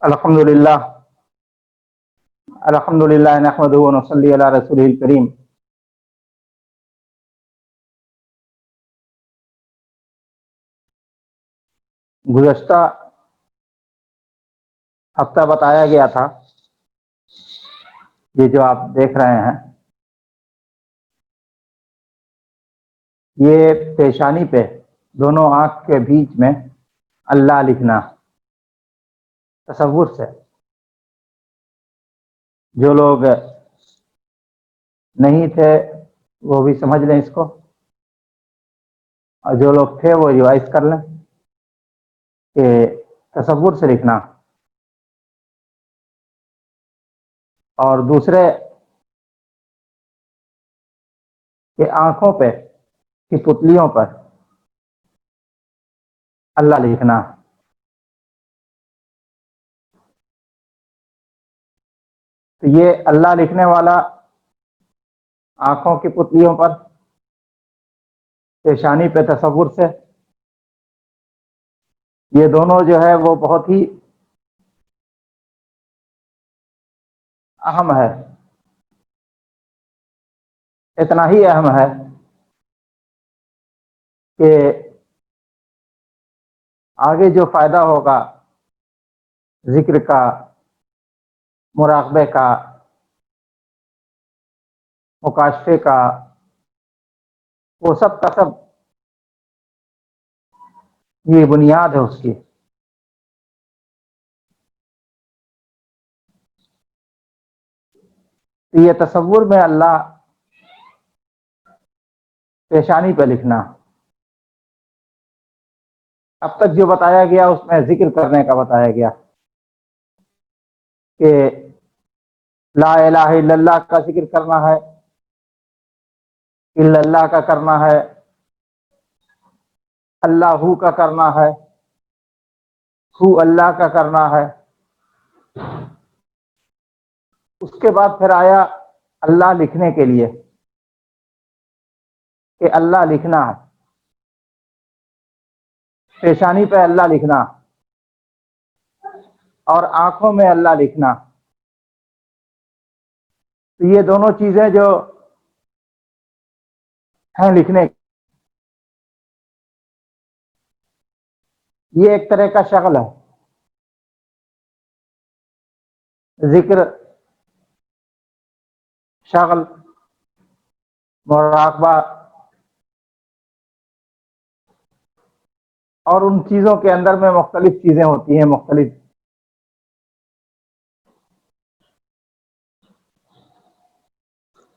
الحمدللہ الحمدللہ نحمدہ و نصلی علی رسولہ الکریم۔ گزشتہ ہفتہ بتایا گیا تھا، یہ جو آپ دیکھ رہے ہیں یہ پیشانی پہ دونوں آنکھ کے بیچ میں اللہ لکھنا تصور سے۔ جو لوگ نہیں تھے وہ بھی سمجھ لیں اس کو، اور جو لوگ تھے وہ ریوائز کر لیں کہ تصور سے لکھنا۔ اور دوسرے کہ آنکھوں پہ کی پتلیوں پر اللہ لکھنا۔ تو یہ اللہ لکھنے والا آنکھوں کی پتلیوں پر، پیشانی پہ تصور سے، یہ دونوں جو ہے وہ بہت ہی اہم ہے، اتنا ہی اہم ہے کہ آگے جو فائدہ ہوگا ذکر کا، مراقبے کا، مکاشفے کا، وہ سب کا سب یہ بنیاد ہے اس کی۔ تو یہ تصور میں اللہ پیشانی پہ لکھنا۔ اب تک جو بتایا گیا اس میں ذکر کرنے کا بتایا گیا کہ لا الہ الا اللہ کا ذکر کرنا ہے، الا اللہ کا کرنا ہے، اللہ کا کرنا ہے، ہو اللہ کا کرنا ہے۔ اس کے بعد پھر آیا اللہ لکھنے کے لیے کہ اللہ لکھنا ہے، پیشانی پہ اللہ لکھنا اور آنکھوں میں اللہ لکھنا۔ تو یہ دونوں چیزیں جو ہیں لکھنے، یہ ایک طرح کا شغل ہے۔ ذکر، شغل، مراقبہ، اور ان چیزوں کے اندر میں مختلف چیزیں ہوتی ہیں، مختلف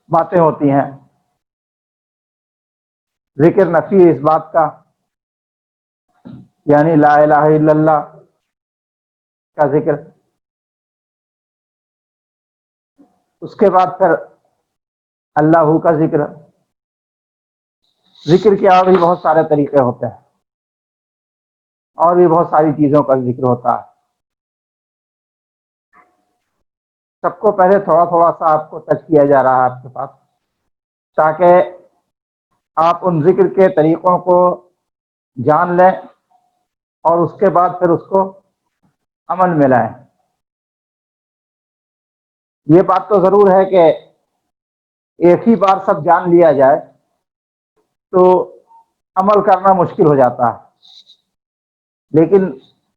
باتیں ہوتی ہیں۔ ذکر نفی اس بات کا، یعنی لا الہ الا اللہ کا ذکر۔ اس کے بعد پھر اللہ کا ذکر۔ ذکر کے اور بھی بہت سارے طریقے ہوتے ہیں، اور بھی بہت ساری چیزوں کا ذکر ہوتا ہے۔ سب کو پہلے تھوڑا تھوڑا سا آپ کو ٹچ کیا جا رہا ہے آپ کے پاس، تاکہ آپ ان ذکر کے طریقوں کو جان لیں اور اس کے بعد پھر اس کو عمل میں لائیں۔ یہ بات تو ضرور ہے کہ ایک ہی بار سب جان لیا جائے تو عمل کرنا مشکل ہو جاتا ہے، لیکن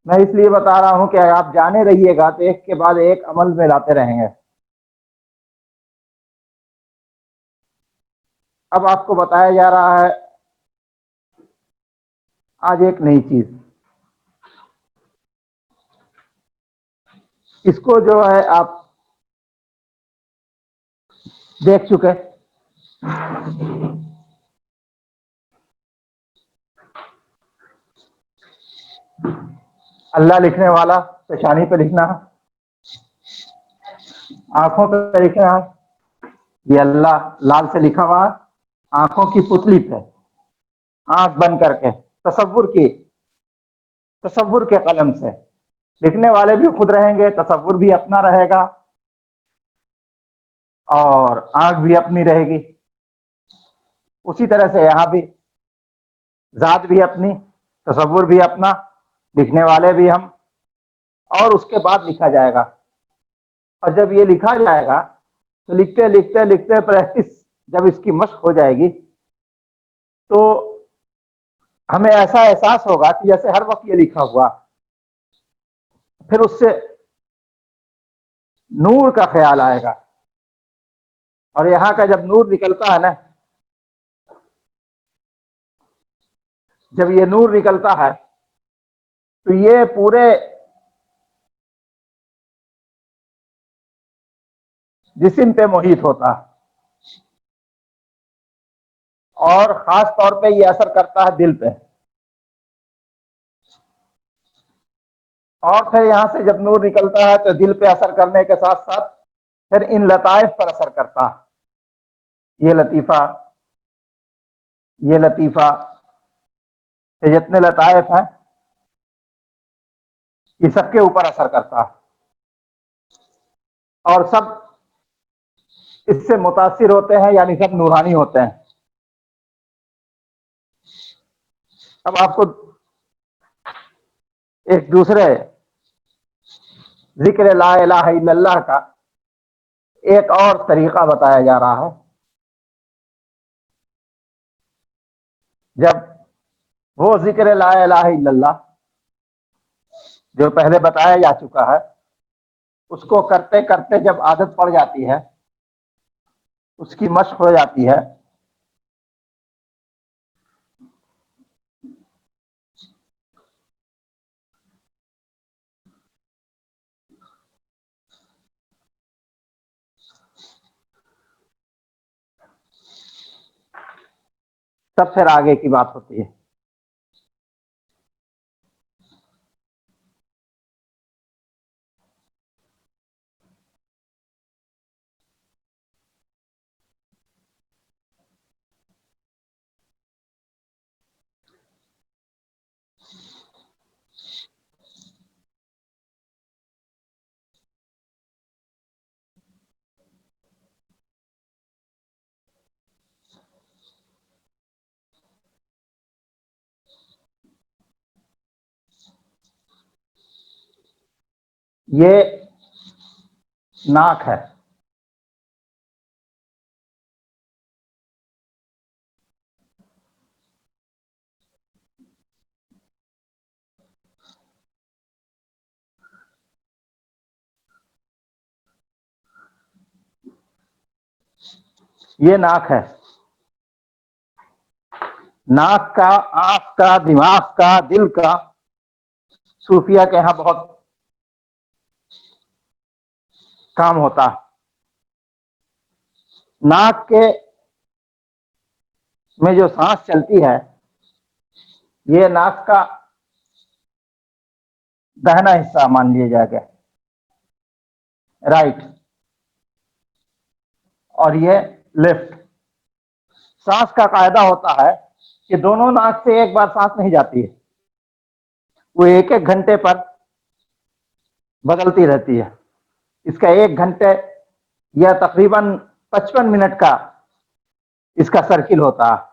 میں اس لیے بتا رہا ہوں کہ اگر آپ جانے رہیے گا تو ایک کے بعد ایک عمل میں لاتے رہیں گے۔ اب آپ کو بتایا جا رہا ہے آج ایک نئی چیز، اس کو جو ہے آپ دیکھ چکے۔ اللہ لکھنے والا پیشانی پہ لکھنا، آنکھوں پہ لکھنا، یہ اللہ لال سے لکھا ہوا آنکھوں کی پتلی پہ، آنکھ بند کر کے، تصور کے قلم سے لکھنے والے بھی خود رہیں گے، تصور بھی اپنا رہے گا، اور آنکھ بھی اپنی رہے گی۔ اسی طرح سے یہاں بھی ذات بھی اپنی، تصور بھی اپنا، لکھنے والے بھی ہم، اور اس کے بعد لکھا جائے گا. اور جب یہ لکھا جائے گا تو لکھتے لکھتے لکھتے پریکٹس جب اس کی مشق ہو جائے گی تو ہمیں ایسا احساس ہوگا کہ جیسے ہر وقت یہ لکھا ہوا. پھر اس سے نور کا خیال آئے گا. اور یہاں کا جب نور نکلتا ہے نا، جب یہ نور نکلتا ہے تو یہ پورے جسم پہ محیط ہوتا ہے، اور خاص طور پہ یہ اثر کرتا ہے دل پہ. اور پھر یہاں سے جب نور نکلتا ہے تو دل پہ اثر کرنے کے ساتھ ساتھ پھر ان لطائف پر اثر کرتا ہے. یہ لطیفہ یہ جتنے لطائف ہیں یہ سب کے اوپر اثر کرتا ہے، اور سب اس سے متاثر ہوتے ہیں، یعنی سب نورانی ہوتے ہیں. اب آپ کو ایک دوسرے ذکر لا الہ الا اللہ کا ایک اور طریقہ بتایا جا رہا ہے. جب وہ ذکر لا الہ الا اللہ جو پہلے بتایا جا چکا ہے اس کو کرتے کرتے جب عادت پڑ جاتی ہے، اس کی مشق ہو جاتی ہے، تب پھر آگے کی بات ہوتی ہے. یہ ناک ہے. یہ ناک ہے. ناک کا، آنکھ کا، دماغ کا، دل کا صوفیہ کے یہاں بہت کام ہوتا. ناک کے میں جو سانس چلتی ہے یہ ناک کا دہنا حصہ مان لیا جائے گا، رائٹ، اور یہ لیفٹ. سانس کا قاعدہ ہوتا ہے کہ دونوں ناک سے ایک بار سانس نہیں جاتی ہے، وہ ایک ایک گھنٹے پر بدلتی رہتی ہے. اس کا ایک گھنٹے یا تقریباً 55 منٹ کا اس کا سرکل ہوتا ہے.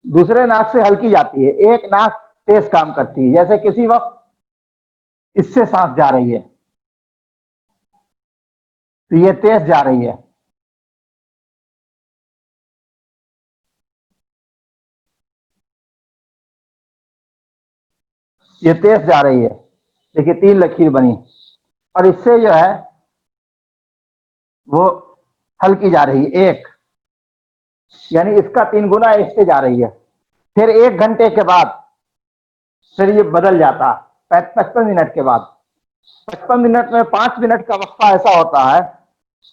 دوسرے ناک سے ہلکی جاتی ہے، ایک ناک تیز کام کرتی ہے. جیسے کسی وقت اس سے سانس جا رہی ہے تو یہ تیز جا رہی ہے، یہ تیز جا رہی ہے. دیکھیے 3 لکیر بنی، اور اس سے جو ہے وہ ہلکی جا رہی ہے ایک، یعنی اس کا 3 گنا اس سے جا رہی ہے. پھر ایک گھنٹے کے بعد پھر یہ بدل جاتا 55 منٹ کے بعد. 55 منٹ میں 5 منٹ کا وقفہ ایسا ہوتا ہے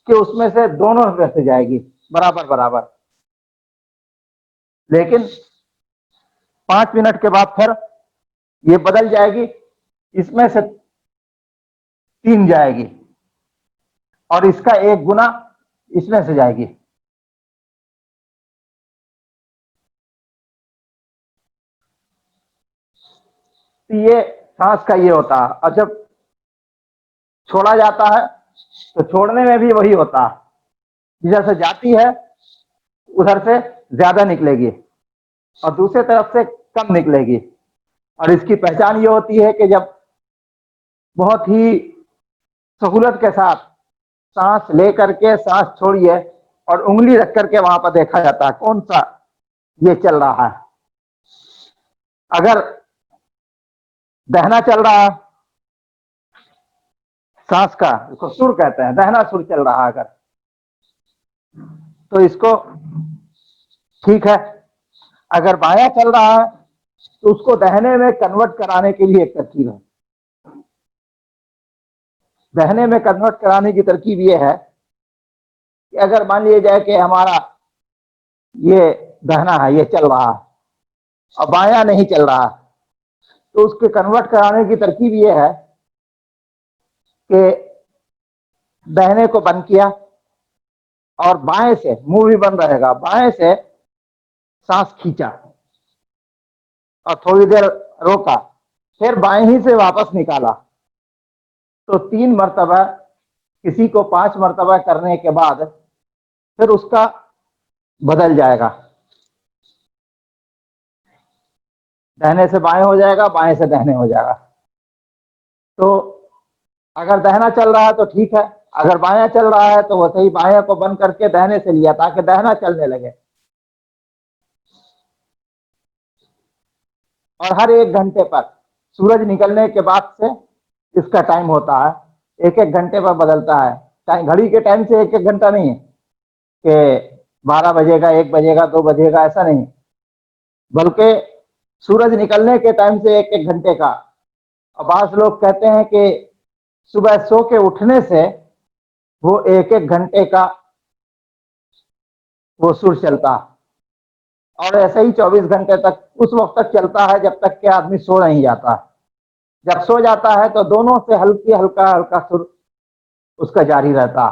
کہ اس میں سے دونوں میں سے جائے گی برابر برابر. لیکن 5 منٹ کے بعد پھر یہ بدل جائے گی، اس میں سے 3 جائے گی، اور اس کا 1 گنا اس میں سے جائے گی. یہ سانس کا یہ ہوتا ہے. اور جب چھوڑا جاتا ہے تو چھوڑنے میں بھی وہی ہوتا ہے، جدھر سے جاتی ہے ادھر سے زیادہ نکلے گی اور دوسرے طرف سے کم نکلے گی. اور اس کی پہچان یہ ہوتی ہے کہ جب بہت ہی سہولت کے ساتھ سانس لے کر کے سانس چھوڑیے اور انگلی رکھ کر کے وہاں پر دیکھا جاتا ہے کون سا یہ چل رہا ہے. اگر دہنا چل رہا ہے سانس کا، اس کو سر کہتے ہیں، دہنا سر چل رہا ہے اگر، تو اس کو ٹھیک ہے. اگر بایاں چل رہا ہے تو اس کو دہنے میں کنورٹ کرانے کے لیے ایک ترکیب ہے. دہنے میں کنورٹ کرانے کی ترکیب یہ ہے کہ اگر مان لیا جائے کہ ہمارا یہ دہنا ہے، یہ چل رہا ہے اور بایاں نہیں چل رہا، تو اس کے کنورٹ کرانے کی ترکیب یہ ہے کہ دہنے کو بند کیا اور بائیں سے، منہ بھی بند رہے گا، بائیں سے سانس کھینچا اور تھوڑی دیر روکا، پھر بائیں ہی سے واپس نکالا. تو 3 مرتبہ، کسی کو 5 مرتبہ کرنے کے بعد پھر اس کا بدل جائے گا، دہنے سے بائیں ہو جائے گا، بائیں سے دہنے ہو جائے گا. تو اگر دہنا چل رہا ہے تو ٹھیک ہے، اگر بایاں چل رہا ہے تو وہ صحیح بایاں کو بند کر کے دہنے سے لیا تاکہ دہنا چلنے لگے. اور ہر 1 گھنٹے پر سورج نکلنے کے بعد سے اس کا ٹائم ہوتا ہے، 1 گھنٹے پر بدلتا ہے. گھڑی کے ٹائم سے 1 گھنٹہ نہیں ہے کہ 12 بجے گا، 1 بجے گا، 2 بجے گا، ایسا نہیں، بلکہ سورج نکلنے کے ٹائم سے 1 گھنٹے کا. اور بعض لوگ کہتے ہیں کہ صبح سو کے اٹھنے سے وہ 1 گھنٹے کا وہ سور چلتا، اور ایسے ہی 24 گھنٹے تک اس وقت تک چلتا ہے جب تک کہ آدمی سو نہیں جاتا. جب سو جاتا ہے تو دونوں سے ہلکا ہلکا سر اس کا جاری رہتا.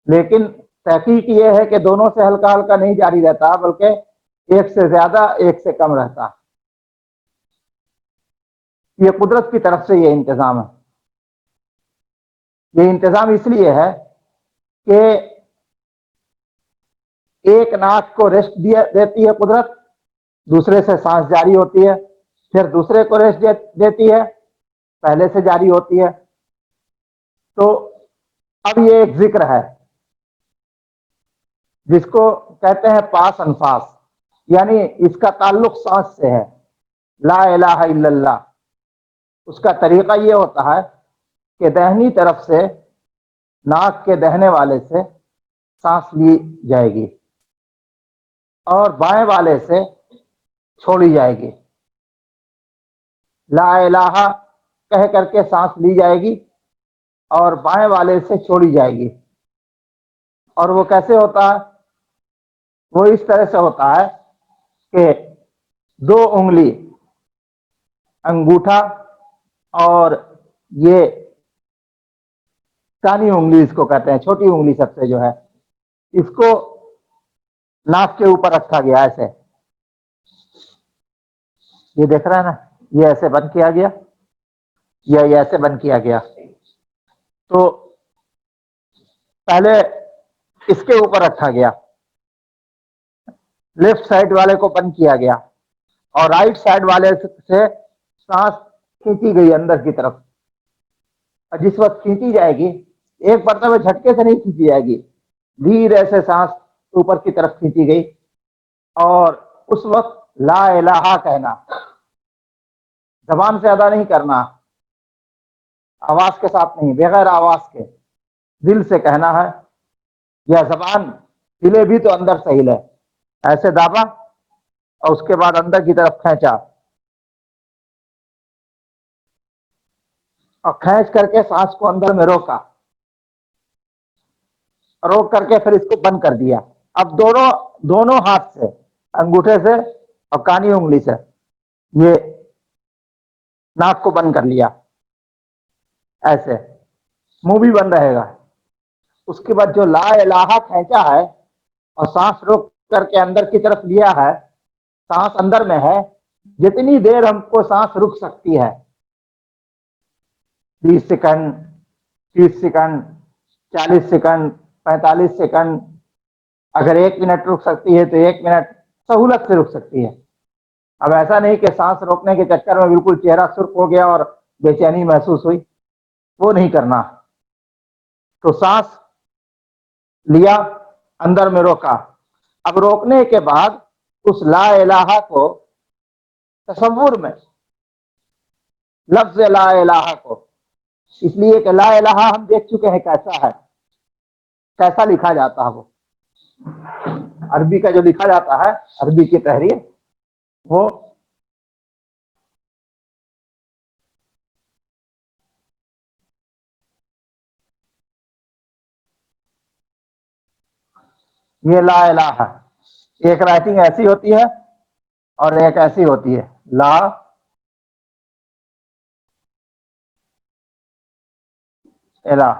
لیکن تحقیق یہ ہے کہ دونوں سے ہلکا ہلکا نہیں جاری رہتا، بلکہ ایک سے زیادہ، ایک سے کم رہتا. یہ قدرت کی طرف سے یہ انتظام ہے. یہ انتظام اس لیے ہے کہ ایک ناک کو ریسٹ دیتی ہے قدرت، دوسرے سے سانس جاری ہوتی ہے، پھر دوسرے کو ریسٹ دیتی ہے، پہلے سے جاری ہوتی ہے. تو اب یہ ایک ذکر ہے جس کو کہتے ہیں پاس انفاس، یعنی اس کا تعلق سانس سے ہے. لا الہ الا اللہ، اس کا طریقہ یہ ہوتا ہے کہ دہنی طرف سے ناک کے دہنے والے سے سانس لی جائے گی اور بائیں والے سے چھوڑی جائے گی. لا الہ کہہ کر کے سانس لی جائے گی اور بائیں والے سے چھوڑی جائے گی. اور وہ کیسے ہوتا ہے؟ وہ اس طرح سے ہوتا ہے کہ 2 انگلی، انگوٹھا اور یہ کانی انگلی اس کو کہتے ہیں، چھوٹی انگلی سب سے جو ہے، اس کو ناک کے اوپر رکھا گیا ایسے. یہ دیکھ رہا ہے نا، یہ ایسے بند کیا گیا یا یہ ایسے بند کیا گیا. تو پہلے اس کے اوپر رکھا گیا، لیفٹ سائڈ والے کو بند کیا گیا اور رائٹ سائڈ والے سے سانس کھینچی گئی اندر کی طرف. اور جس وقت کھینچی جائے گی، ایک مرتبہ جھٹکے سے نہیں کھینچی جائے گی، دھیرے سے سانس اوپر کی طرف کھینچی گئی اور اس وقت لا الہ کہنا، زبان سے ادا نہیں کرنا، آواز کے ساتھ نہیں، بغیر آواز کے دل سے کہنا ہے. یا زبان ہلے بھی تو اندر سے ہلے، ایسے دابا اور اس کے بعد اندر کی طرف کھینچا اور کھینچ کر کے سانس کو اندر میں روکا، روک کر کے پھر اس کو بند کر دیا. اب دونوں ہاتھ سے، انگوٹھے سے اور کانی انگلی سے یہ ناک کو بند کر لیا ایسے، منہ بھی بند رہے گا. اس کے بعد جو لا الہ کھینچا ہے اور سانس روک کر کے اندر کی طرف لیا ہے، سانس اندر میں ہے، جتنی دیر ہم کو سانس رک سکتی ہے، 20 سیکنڈ، 30 سیکنڈ، 40 سیکنڈ، 45 سیکنڈ، اگر 1 منٹ رک سکتی ہے تو 1 منٹ سہولت سے رک سکتی ہے. اب ایسا نہیں کہ سانس روکنے کے چکر میں بالکل چہرہ سرخ ہو گیا اور بے چینی محسوس ہوئی، وہ نہیں کرنا. تو سانس لیا، اندر میں روکا. اب روکنے کے بعد اس لا الہ کو تصور میں، لفظ لا الہ کو، اس لیے کہ لا الہ ہم دیکھ چکے ہیں کیسا ہے، کیسا لکھا جاتا ہے. وہ عربی کا جو لکھا جاتا ہے، عربی کی تحریر، وہ یہ لا الہ ہے. ایک رائٹنگ ایسی ہوتی ہے اور ایک ایسی ہوتی ہے، لا الہ.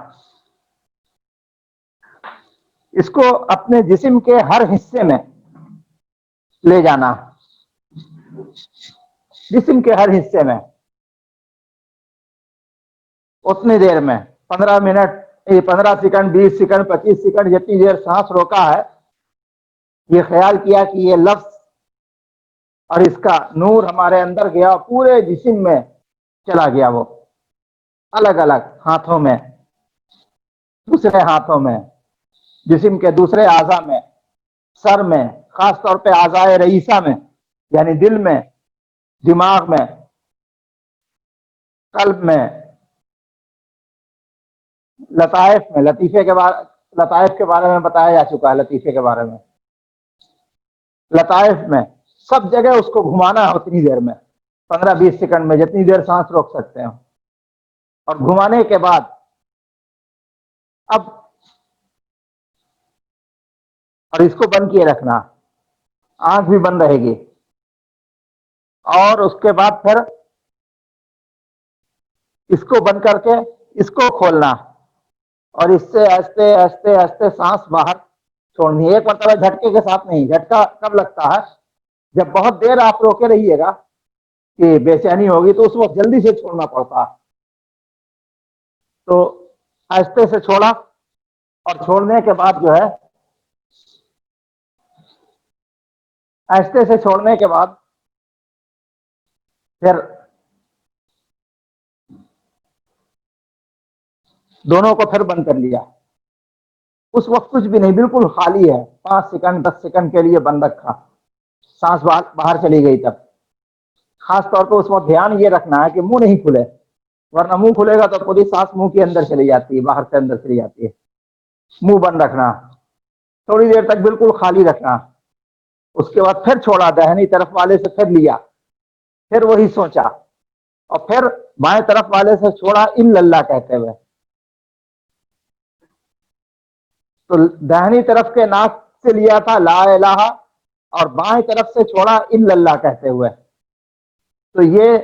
اس کو اپنے جسم کے ہر حصے میں لے جانا، جسم کے ہر حصے میں اتنی دیر میں، 15 منٹ، 15 سیکنڈ، 20 سیکنڈ، 25 سیکنڈ، جتنی دیر سانس روکا ہے، یہ خیال کیا کہ یہ لفظ اور اس کا نور ہمارے اندر گیا، پورے جسم میں چلا گیا. وہ الگ الگ ہاتھوں میں، دوسرے ہاتھوں میں، جسم کے دوسرے اعضاء میں، سر میں، خاص طور پہ اعضاء رئیسہ میں، یعنی دل میں، دماغ میں، قلب میں، لطائف میں. لطائف کے بارے میں بتایا جا چکا ہے. لطیفے کے بارے میں، لطائف میں سب جگہ اس کو گھمانا ہے اتنی دیر میں، 15-20 سیکنڈ میں، جتنی دیر سانس روک سکتے ہیں. اور گھمانے کے بعد اب، اور اس کو بند کیے رکھنا، آنکھ بھی بند رہے گی. اور اس کے بعد پھر اس کو بند کر کے اس کو کھولنا، اور اس سے آہستہ آہستہ آہستہ سانس باہر چھوڑنی ہے. ایک مرتبہ جھٹکے کے ساتھ نہیں. جھٹکا کب لگتا ہے؟ جب بہت دیر آپ روکے رہیے گا کہ بے چینی ہوگی، تو اس وقت جلدی سے چھوڑنا پڑتا. تو آہستہ سے چھوڑا، اور چھوڑنے کے بعد جو ہے، آہستہ سے چھوڑنے کے بعد پھر دونوں کو پھر بند کر لیا. اس وقت کچھ بھی نہیں، بالکل خالی ہے. 5 سیکنڈ 10 سیکنڈ کے لیے بند رکھا، سانس باہر چلی گئی. تب خاص طور پہ اس وقت دھیان یہ رکھنا ہے کہ منہ نہیں کھلے، ورنہ منہ کھلے گا تو پوری سانس منہ کے اندر چلی جاتی ہے، باہر سے اندر چلی جاتی ہے. منہ بند رکھنا، تھوڑی دیر تک بالکل خالی رکھنا. اس کے بعد پھر چھوڑا، دہنی طرف والے سے پھر لیا، پھر وہی سوچا، اور پھر بائیں طرف والے سے چھوڑا الا اللہ کہتے ہوئے. تو دہنی طرف کے ناک سے لیا تھا لا الہ، اور بائیں طرف سے چھوڑا الا اللہ کہتے ہوئے. تو یہ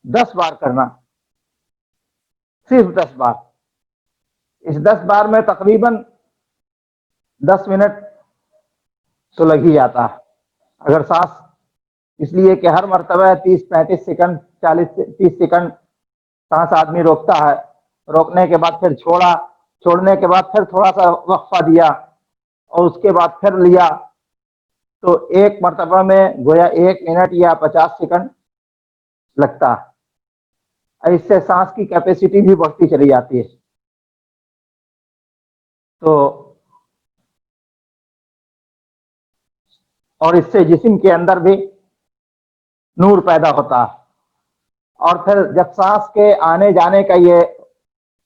10 بار کرنا، صرف 10 بار. اس 10 بار میں تقریباً 10 منٹ تو لگ ہی جاتا ہے. اگر سانس، اس لیے کہ ہر مرتبہ 30-35 سیکنڈ، 40-30 سیکنڈ سانس آدمی روکتا ہے. روکنے کے بعد پھر چھوڑا، چھوڑنے کے بعد پھر تھوڑا سا وقفہ دیا، اور اس کے بعد پھر لیا. تو ایک مرتبہ میں گویا 1 منٹ یا 50 سیکنڈ لگتا. اس سے سانس کی کیپیسٹی بھی بڑھتی چلی جاتی ہے. تو اور اس سے جسم کے اندر بھی نور پیدا ہوتا. اور پھر جب سانس کے آنے جانے کا یہ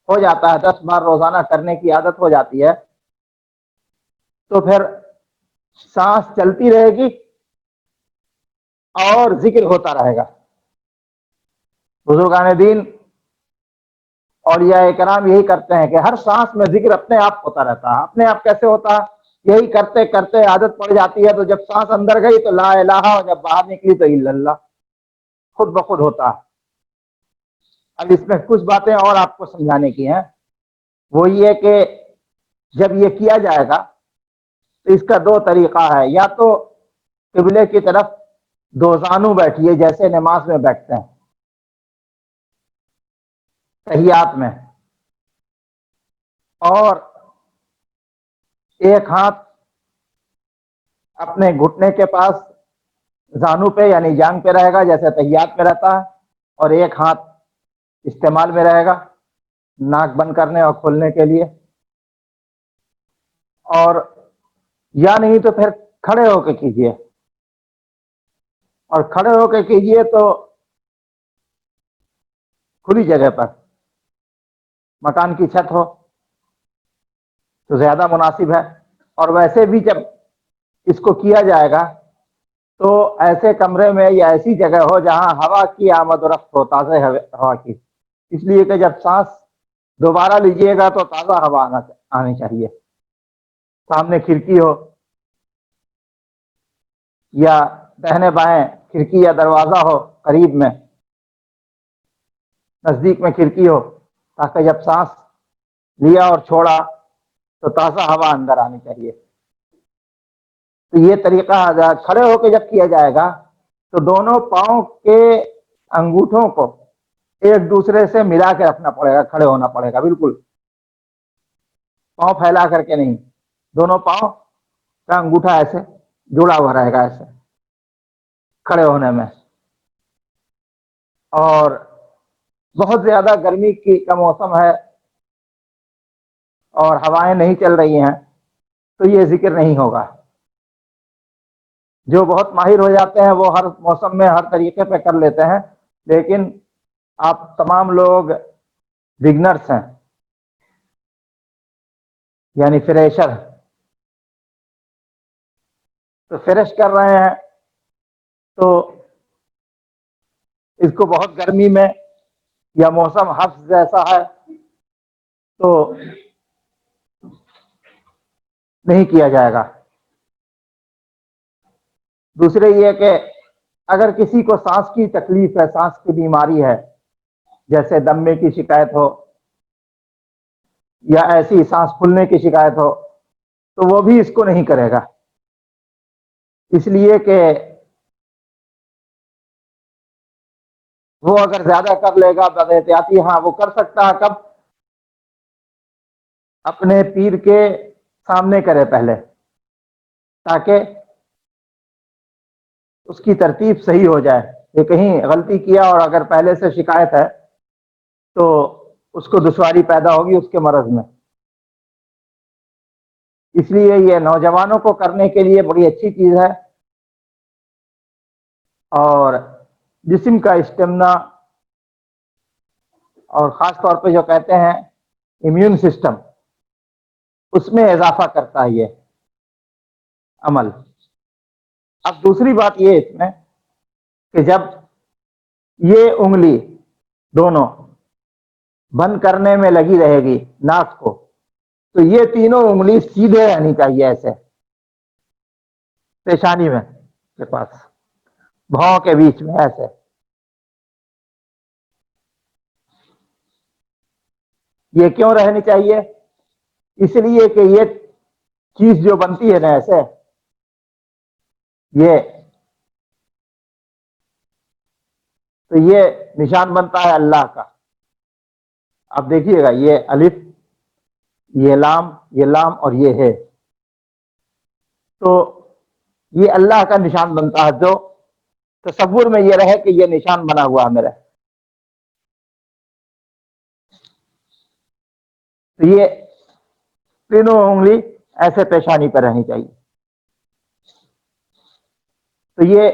ہو جاتا ہے، 10 بار روزانہ کرنے کی عادت ہو جاتی ہے، تو پھر سانس چلتی رہے گی اور ذکر ہوتا رہے گا. بزرگان دین اولیاء کرام یہی کرتے ہیں کہ ہر سانس میں ذکر اپنے آپ ہوتا رہتا ہے. اپنے آپ کیسے ہوتا ہے؟ یہی کرتے کرتے عادت پڑ جاتی ہے. تو جب سانس اندر گئی تو لا الہ، اور جب باہر نکلی تو الا اللہ، خود بخود ہوتا ہے. اب اس میں کچھ باتیں اور آپ کو سمجھانے کی ہیں. وہ یہ کہ جب یہ کیا جائے گا تو اس کا 2 طریقہ ہے. یا تو قبلے کی طرف 2 زانو بیٹھیے، جیسے نماز میں بیٹھتے ہیں تحیات میں، اور ایک ہاتھ اپنے گھٹنے کے پاس زانو پہ یعنی جانگ پہ رہے گا جیسے تحیات میں رہتا ہے، اور ایک ہاتھ استعمال میں رہے گا ناک بند کرنے اور کھولنے کے لیے، اور یا نہیں تو پھر کھڑے ہو کے کیجیے، اور کھڑے ہو کے کیجیے تو کھلی جگہ پر، مکان کی چھت ہو تو زیادہ مناسب ہے۔ اور ویسے بھی جب اس کو کیا جائے گا تو ایسے کمرے میں یا ایسی جگہ ہو جہاں ہوا کی آمد و رفت ہو، تازہ ہوا کی، اس لیے کہ جب سانس دوبارہ لیجیے گا تو تازہ ہوا آنی چاہیے، سامنے کھڑکی ہو یا دہنے بائیں کھڑکی یا دروازہ ہو، قریب میں نزدیک میں کھڑکی ہو، تاکہ جب سانس لیا اور چھوڑا تو تازہ ہوا اندر آنی چاہیے۔ تو یہ طریقہ کھڑے ہو کے جب کیا جائے گا تو دونوں پاؤں کے انگوٹھوں کو ایک دوسرے سے ملا کے رکھنا پڑے گا، کھڑے ہونا پڑے گا، بالکل پاؤں پھیلا کر کے نہیں، دونوں پاؤں کا انگوٹھا ایسے جڑا ہوا رہے گا ایسے کھڑے ہونے میں۔ اور بہت زیادہ گرمی کا موسم ہے اور ہوائیں نہیں چل رہی ہیں تو یہ ذکر نہیں ہوگا۔ جو بہت ماہر ہو جاتے ہیں وہ ہر موسم میں ہر طریقے پہ کر لیتے ہیں، لیکن آپ تمام لوگ بگنرس ہیں، یعنی فریشر، تو فریش کر رہے ہیں تو اس کو بہت گرمی میں یا موسم حفظ جیسا ہے تو نہیں کیا جائے گا۔ دوسرے یہ کہ اگر کسی کو سانس کی تکلیف ہے، سانس کی بیماری ہے، جیسے دمے کی شکایت ہو یا ایسی سانس پھولنے کی شکایت ہو تو وہ بھی اس کو نہیں کرے گا، اس لیے کہ وہ اگر زیادہ کر لے گا بد احتیاطی، ہاں وہ کر سکتا ہے، کب؟ اپنے پیر کے سامنے کرے پہلے، تاکہ اس کی ترتیب صحیح ہو جائے کہ کہیں غلطی کیا اور اگر پہلے سے شکایت ہے تو اس کو دشواری پیدا ہوگی اس کے مرض میں۔ اس لیے یہ نوجوانوں کو کرنے کے لیے بڑی اچھی چیز ہے، اور جسم کا اسٹیمنا اور خاص طور پہ جو کہتے ہیں امیون سسٹم، اس میں اضافہ کرتا ہے یہ عمل۔ اب دوسری بات یہ اس میں کہ جب یہ انگلی دونوں بند کرنے میں لگی رہے گی ناک کو، تو یہ تینوں انگلی سیدھے رہنی چاہیے، ایسے پیشانی میں کے پاس، بھاؤں کے بیچ میں ایسے۔ یہ کیوں رہنی چاہیے؟ اس لیے کہ یہ چیز جو بنتی ہے نا ایسے، یہ تو یہ نشان بنتا ہے اللہ کا۔ اب دیکھیے گا، یہ الف، یہ لام اور یہ ہے، تو یہ اللہ کا نشان بنتا ہے، جو تصور میں یہ رہے کہ یہ نشان بنا ہوا ہے میرا، تو یہ تینوں انگلی ایسے پیشانی پر رہنی چاہیے۔ تو یہ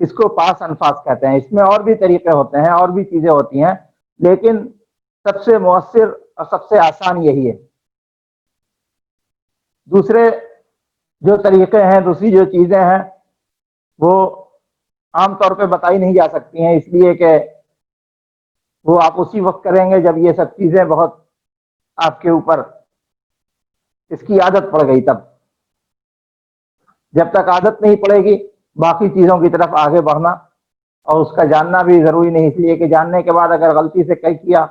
اس کو پاس انفاس کہتے ہیں۔ اس میں اور بھی طریقے ہوتے ہیں، اور بھی چیزیں ہوتی ہیں، لیکن سب سے مؤثر اور سب سے آسان یہی ہے۔ دوسرے جو طریقے ہیں، دوسری جو چیزیں ہیں، وہ عام طور پہ بتائی نہیں جا سکتی ہیں، اس لیے کہ وہ آپ اسی وقت کریں گے جب یہ سب چیزیں بہت آپ کے اوپر اس کی عادت پڑ گئی۔ تب جب تک عادت نہیں پڑے گی باقی چیزوں کی طرف آگے بڑھنا اور اس کا جاننا بھی ضروری نہیں، اس لیے کہ جاننے کے بعد اگر غلطی سے کیا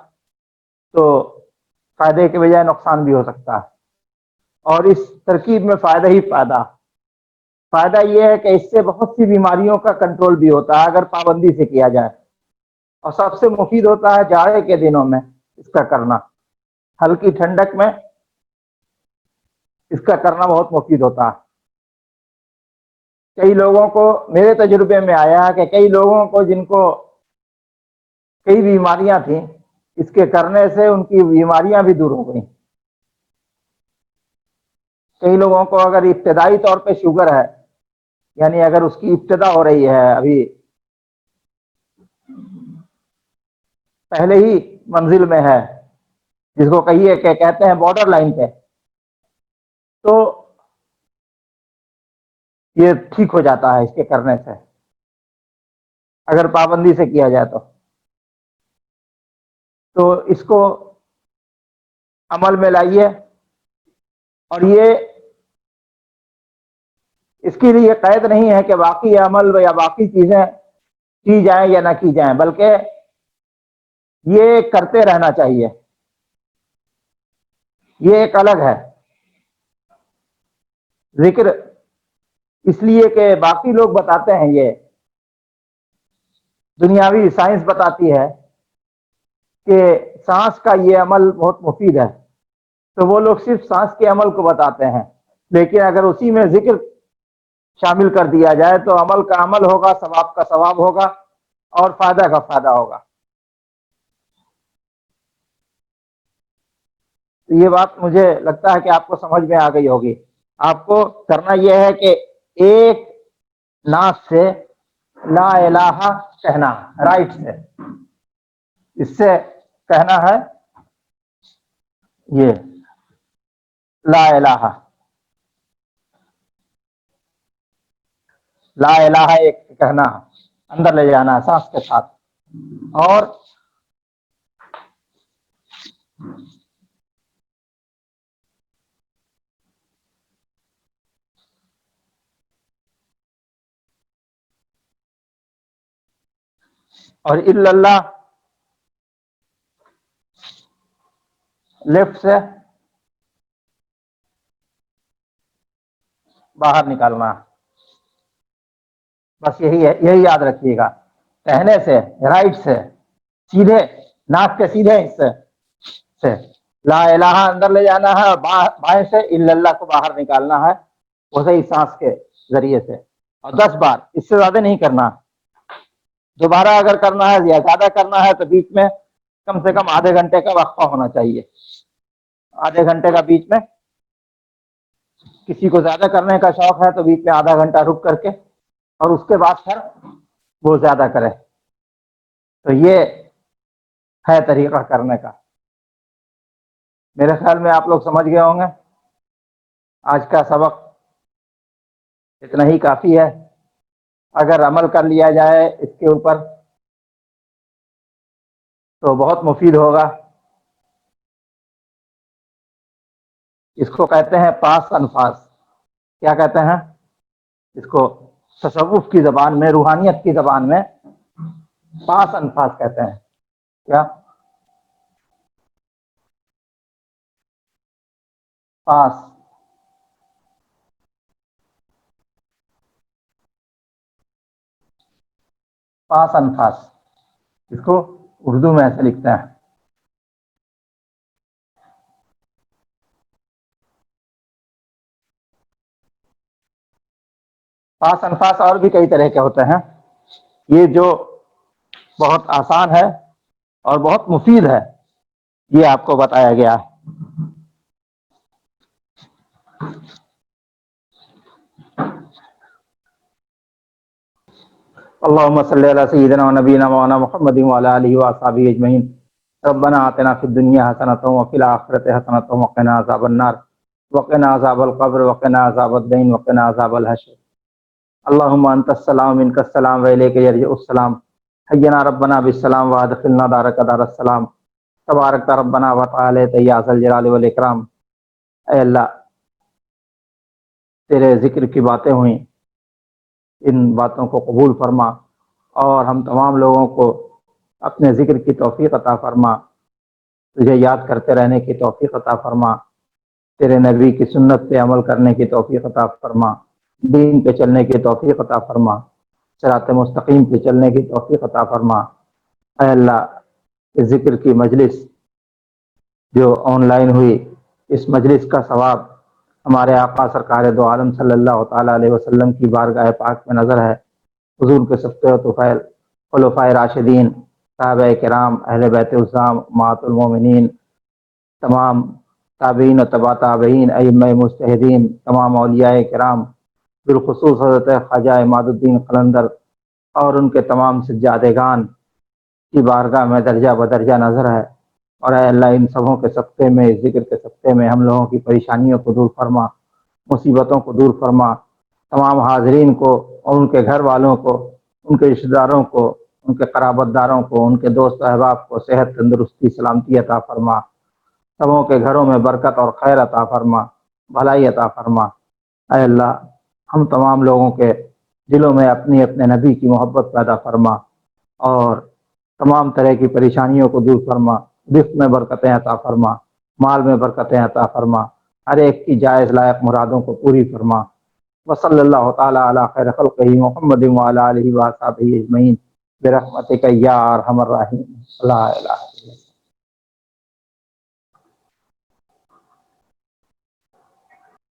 تو فائدے کے بجائے نقصان بھی ہو سکتا ہے۔ اور اس ترکیب میں فائدہ ہی فائدہ یہ ہے کہ اس سے بہت سی بیماریوں کا کنٹرول بھی ہوتا ہے اگر پابندی سے کیا جائے، اور سب سے مفید ہوتا ہے جاڑے کے دنوں میں اس کا کرنا، ہلکی ٹھنڈک میں اس کا کرنا بہت مفید ہوتا ہے۔ کئی لوگوں کو میرے تجربے میں آیا کہ کئی لوگوں کو جن کو کئی بیماریاں تھیں، اس کے کرنے سے ان کی بیماریاں بھی دور ہو گئیں. کئی لوگوں کو اگر ابتدائی طور پہ شوگر ہے، یعنی اگر اس کی ابتدا ہو رہی ہے، ابھی پہلے ہی منزل میں ہے، جس کو کہیے کہ کہتے ہیں بارڈر لائن پہ، تو یہ ٹھیک ہو جاتا ہے اس کے کرنے سے، اگر پابندی سے کیا جائے تو اس کو عمل میں لائیے. اور یہ اس کے لیے قید نہیں ہے کہ باقی عمل یا باقی چیزیں کی جائیں یا نہ کی جائیں، بلکہ یہ کرتے رہنا چاہیے. یہ ایک الگ ہے ذکر، اس لیے کہ باقی لوگ بتاتے ہیں، یہ دنیاوی سائنس بتاتی ہے کہ سانس کا یہ عمل بہت مفید ہے، تو وہ لوگ صرف سانس کے عمل کو بتاتے ہیں. لیکن اگر اسی میں ذکر شامل کر دیا جائے تو عمل کا عمل ہوگا، ثواب کا ثواب ہوگا، اور فائدہ کا فائدہ ہوگا. یہ بات مجھے لگتا ہے کہ آپ کو سمجھ میں آ گئی ہوگی. آپ کو کرنا یہ ہے کہ ایک ناک سے لا الہ کہنا، رائٹ سے، اس سے کہنا ہے یہ لا الہ، لا الہ ایک کہنا ہے، اندر لے جانا ہے سانس کے ساتھ. اور الا اللہ لیفٹ سے باہر نکالنا. بس یہی ہے، یہی یاد رکھیے گا. کہنے سے رائٹ سے سیدھے ناک کے سیدھے حصے سے لا الہ اندر لے جانا ہے، اور بائیں سے الا اللہ کو باہر نکالنا ہے، وہی سانس کے ذریعے سے. اور 10 بار، اس سے زیادہ نہیں کرنا. دوبارہ اگر کرنا ہے یا زیادہ کرنا ہے تو بیچ میں کم سے کم آدھے گھنٹے کا وقفہ ہونا چاہیے. آدھے گھنٹے کا بیچ میں، کسی کو زیادہ کرنے کا شوق ہے تو بیچ میں آدھا گھنٹہ رک کر کے اور اس کے بعد پھر وہ زیادہ کرے. تو یہ ہے طریقہ کرنے کا. میرے خیال میں آپ لوگ سمجھ گئے ہوں گے. آج کا سبق اتنا ہی کافی ہے. اگر عمل کر لیا جائے اس کے اوپر تو بہت مفید ہوگا. اس کو کہتے ہیں پاس الفاظ. کیا کہتے ہیں اس کو؟ تصوف کی زبان میں، روحانیت کی زبان میں پاس الفاظ کہتے ہیں. کیا؟ پاس پاس الفاظ، اس کو اردو میں ایسے لکھتے ہیں. پاس الفاظ اور بھی کئی طرح کے ہوتے ہیں. یہ جو بہت آسان ہے اور بہت مفید ہے، یہ آپ کو بتایا گیا ہے. اللهم صل على سيدنا ونبينا مولانا محمد وعلى اله واصحابه اجمعين. ربنا آتنا في الدنيا حسنة وفي الآخرة حسنة وقنا عذاب النار وقنا عذاب القبر وقنا عذاب الدين وقنا عذاب الحشر. اللهم انت السلام منك السلام واليك يرجع السلام. حينا ربنا بالسلام وادخلنا دارك دار السلام. تبارك ربنا وتعالى يا ذا الجلال والاکرام. اے اللہ، تیرے ذکر کی باتیں ہوئیں، ان باتوں کو قبول فرما اور ہم تمام لوگوں کو اپنے ذکر کی توفیق عطا فرما. تجھے یاد کرتے رہنے کی توفیق عطا فرما. تیرے نبی کی سنت پہ عمل کرنے کی توفیق عطا فرما. دین پہ چلنے کی توفیق عطا فرما. صراط مستقیم پہ چلنے کی توفیق عطا فرما. اے اللہ، اس ذکر کی مجلس جو آن لائن ہوئی، اس مجلس کا ثواب ہمارے آقا سرکار دو عالم صلی اللہ تعالیٰ علیہ وسلم کی بارگاہ پاک میں نظر ہے، حضور کے سبقہ طفیل، خلفائے راشدین، صحابہ کرام، اہل بیت الزام، امہات المومنین، تمام تابعین و تبع تابعین، ائمہ مجتہدین، تمام اولیاء کرام، بالخصوص حضرت خواجہ عماد الدین قلندر اور ان کے تمام سجادگان کی بارگاہ میں درجہ بدرجہ نظر ہے۔ اور اے اللہ، ان سبوں کے صدقے میں، اس ذکر کے صدقے میں ہم لوگوں کی پریشانیوں کو دور فرما، مصیبتوں کو دور فرما، تمام حاضرین کو اور ان کے گھر والوں کو، ان کے رشتہ داروں کو، ان کے قرابت داروں کو، ان کے دوست احباب کو صحت، تندرستی، سلامتی عطا فرما، سبوں کے گھروں میں برکت اور خیر عطا فرما، بھلائی عطا فرما۔ اے اللہ، ہم تمام لوگوں کے دلوں میں اپنے نبی کی محبت پیدا فرما اور تمام طرح کی پریشانیوں کو دور فرما، رزق میں برکتیں عطا فرما، مال میں برکتیں عطا فرما، ہر ایک کی جائز لائق مرادوں کو پوری فرما۔ وصلی اللہ تعالی علی خیر خلقہ محمد وعلی آلہ وصحبہ اجمعین برحمتک یا ارحم الراحمین۔ لا الہ